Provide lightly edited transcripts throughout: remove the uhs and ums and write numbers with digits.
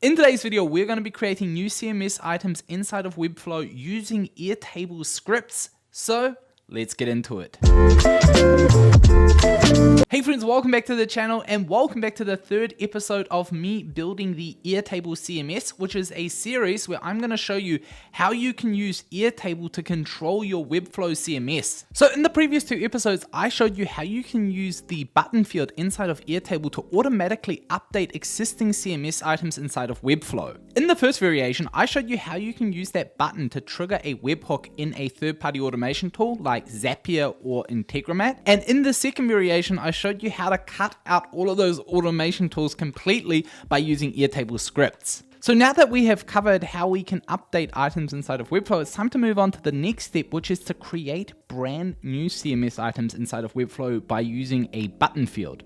In today's video, we're going to be creating new CMS items inside of Webflow using Airtable Scripts. So let's get into it. Hey friends, welcome back to the channel and welcome back to the third episode of me building the Airtable CMS, which is a series where I'm going to show you how you can use Airtable to control your Webflow CMS. So in the previous two episodes, I showed you how you can use the button field inside of Airtable to automatically update existing CMS items inside of Webflow. In the first variation, I showed you how you can use that button to trigger a webhook in a third-party automation tool like Zapier or Integromat. And in the second variation, I showed you how to cut out all of those automation tools completely by using Airtable Scripts. So now that we have covered how we can update items inside of Webflow, it's time to move on to the next step, which is to create brand new CMS items inside of Webflow by using a button field.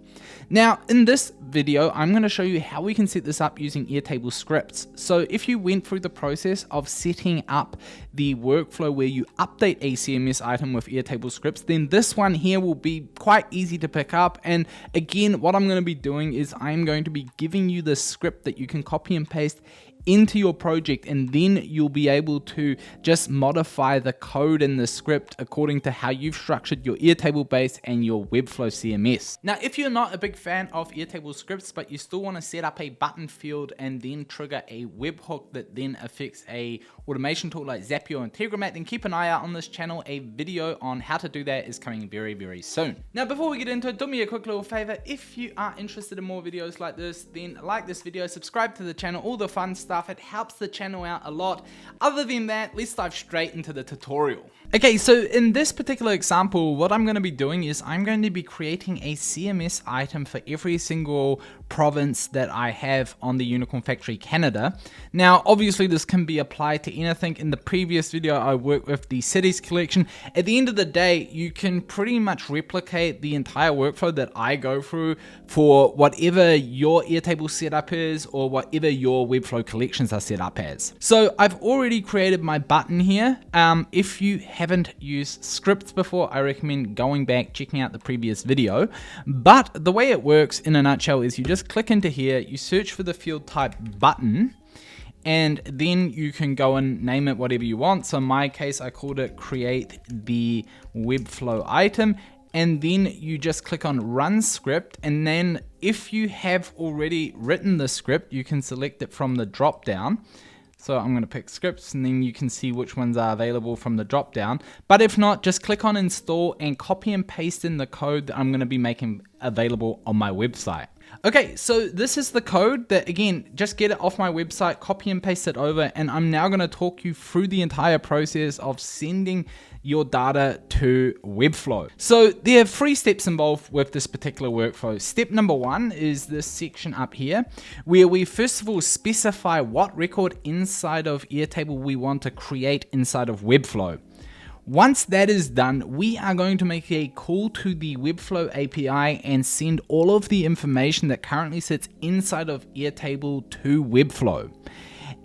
Now, in this video, I'm going to show you how we can set this up using Airtable Scripts. So if you went through the process of setting up the workflow where you update a CMS item with Airtable Scripts, then this one here will be quite easy to pick up. And again, what I'm going to be doing is I'm going to be giving you the script that you can copy and paste into your project, and then you'll be able to just modify the code in the script according to how you've structured your Airtable base and your Webflow CMS. Now, if you're not a big fan of Airtable Scripts, but you still want to set up a button field and then trigger a webhook that then affects a automation tool like Zapier or Integromat, then keep an eye out on this channel. A video on how to do that is coming very, very soon. Now, before we get into it, do me a quick little favor. If you are interested in more videos like this, then like this video, subscribe to the channel, all the fun stuff. It helps the channel out a lot. Other than that, let's dive straight into the tutorial. Okay, so in this particular example, what I'm going to be doing is I'm going to be creating a CMS item for every single province that I have on the Unicorn Factory Canada. Now, obviously this can be applied to anything. In the previous video, I worked with the cities collection. At the end of the day, you can pretty much replicate the entire workflow that I go through for whatever your Airtable setup is or whatever your Webflow collections are set up as. So I've already created my button here. If you haven't used scripts before, I recommend going back, checking out the previous video. But the way it works in a nutshell is you just click into here, you search for the field type button, and then you can go and name it whatever you want. So in my case, I called it create the Webflow item. And then you just click on run script. And then if you have already written the script, you can select it from the drop down. So I'm going to pick scripts and then you can see which ones are available from the drop down. But if not, just click on install and copy and paste in the code that I'm going to be making available on my website. Okay, so this is the code that, again, just get it off my website, copy and paste it over, and I'm now going to talk you through the entire process of sending your data to Webflow. So there are 3 steps involved with this particular workflow. Step number 1 is this section up here, where we first of all specify what record inside of Airtable we want to create inside of Webflow. Once that is done, we are going to make a call to the Webflow API and send all of the information that currently sits inside of Airtable to Webflow.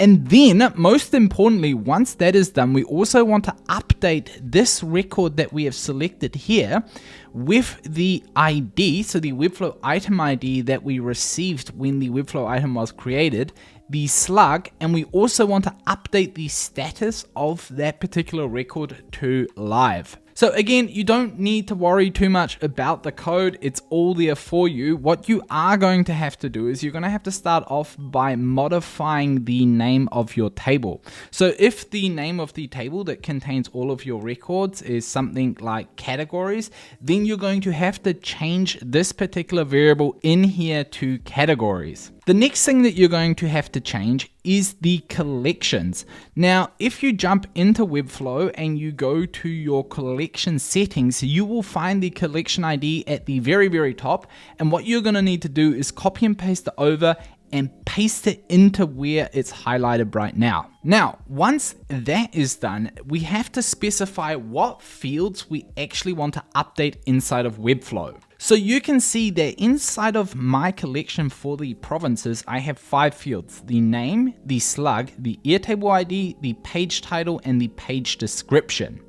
And then, most importantly, once that is done, we also want to update this record that we have selected here with the ID, so the Webflow item ID that we received when the Webflow item was created, the slug, and we also want to update the status of that particular record to live. So again, you don't need to worry too much about the code. It's all there for you. What you are going to have to do is you're going to have to start off by modifying the name of your table. So if the name of the table that contains all of your records is something like categories, then you're going to have to change this particular variable in here to categories. The next thing that you're going to have to change is the collections. Now, if you jump into Webflow and you go to your collection settings, you will find the collection ID at the very, very top. And what you're going to need to do is copy and paste it over and paste it into where it's highlighted right now. Now, once that is done, we have to specify what fields we actually want to update inside of Webflow. So you can see that inside of my collection for the provinces, I have 5 fields: the name, the slug, the Airtable ID, the page title, and the page description.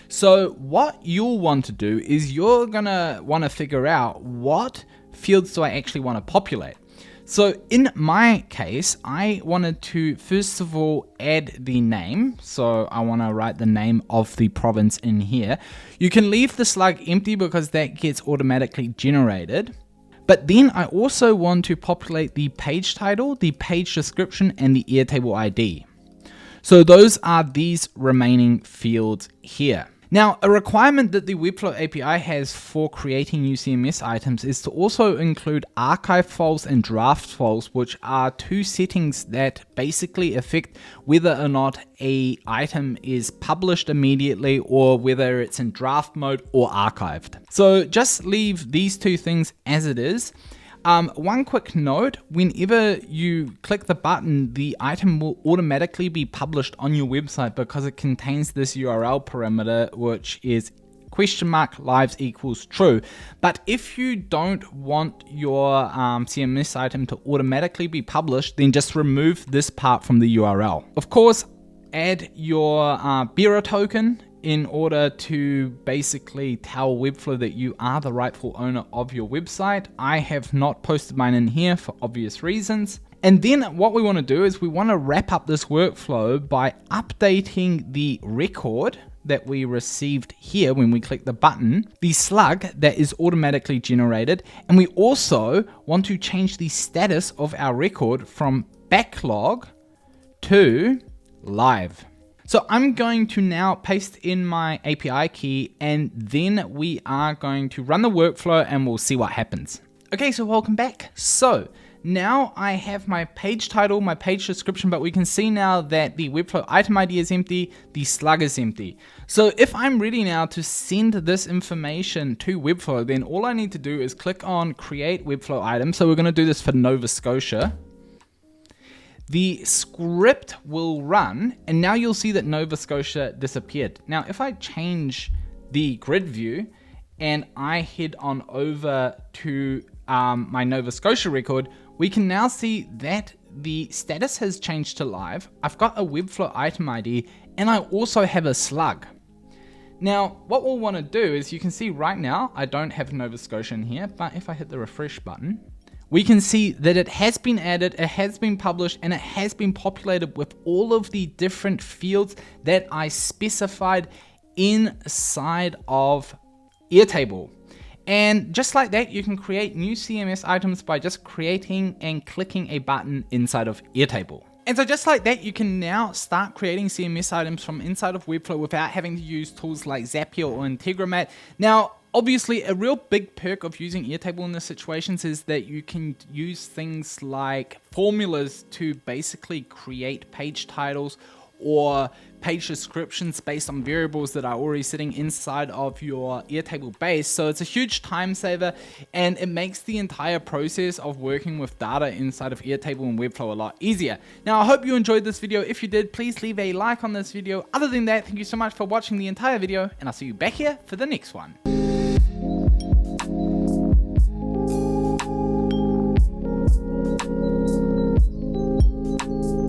So what you'll want to do is you're gonna want to figure out what fields do I actually want to populate. So in my case, I wanted to first of all add the name. So I want to write the name of the province in here. You can leave the slug empty because that gets automatically generated. But then I also want to populate the page title, the page description, and the Airtable ID. So those are these remaining fields here. Now, a requirement that the Webflow API has for creating new CMS items is to also include archive files and draft files, which are two settings that basically affect whether or not an item is published immediately or whether it's in draft mode or archived. So just leave these two things as it is. One quick note, whenever you click the button, the item will automatically be published on your website because it contains this URL parameter, which is $lives equals true. But if you don't want your CMS item to automatically be published, then just remove this part from the URL. Of course, add your bearer token in order to basically tell Webflow that you are the rightful owner of your website. I have not posted mine in here for obvious reasons. And then what we want to do is we want to wrap up this workflow by updating the record that we received here when we click the button, the slug that is automatically generated, and we also want to change the status of our record from backlog to live. So I'm going to now paste in my API key, and then we are going to run the workflow and we'll see what happens. Okay, so welcome back. So now I have my page title, my page description, but we can see now that the Webflow item ID is empty, the slug is empty. So if I'm ready now to send this information to Webflow, then all I need to do is click on create Webflow item. So we're going to do this for Nova Scotia. The script will run, and now you'll see that Nova Scotia disappeared. Now, if I change the grid view and I head on over to my Nova Scotia record, we can now see that the status has changed to live. I've got a Webflow item ID, and I also have a slug. Now, what we'll want to do is, you can see right now, I don't have Nova Scotia in here, but if I hit the refresh button, we can see that it has been added, it has been published, and it has been populated with all of the different fields that I specified inside of Airtable. And just like that, you can create new CMS items by just creating and clicking a button inside of Airtable. And so just like that, you can now start creating CMS items from inside of Webflow without having to use tools like Zapier or Integromat. Now, obviously, a real big perk of using Airtable in this situations is that you can use things like formulas to basically create page titles or page descriptions based on variables that are already sitting inside of your Airtable base. So it's a huge time saver, and it makes the entire process of working with data inside of Airtable and Webflow a lot easier. Now, I hope you enjoyed this video. If you did, please leave a like on this video. Other than that, thank you so much for watching the entire video, and I'll see you back here for the next one.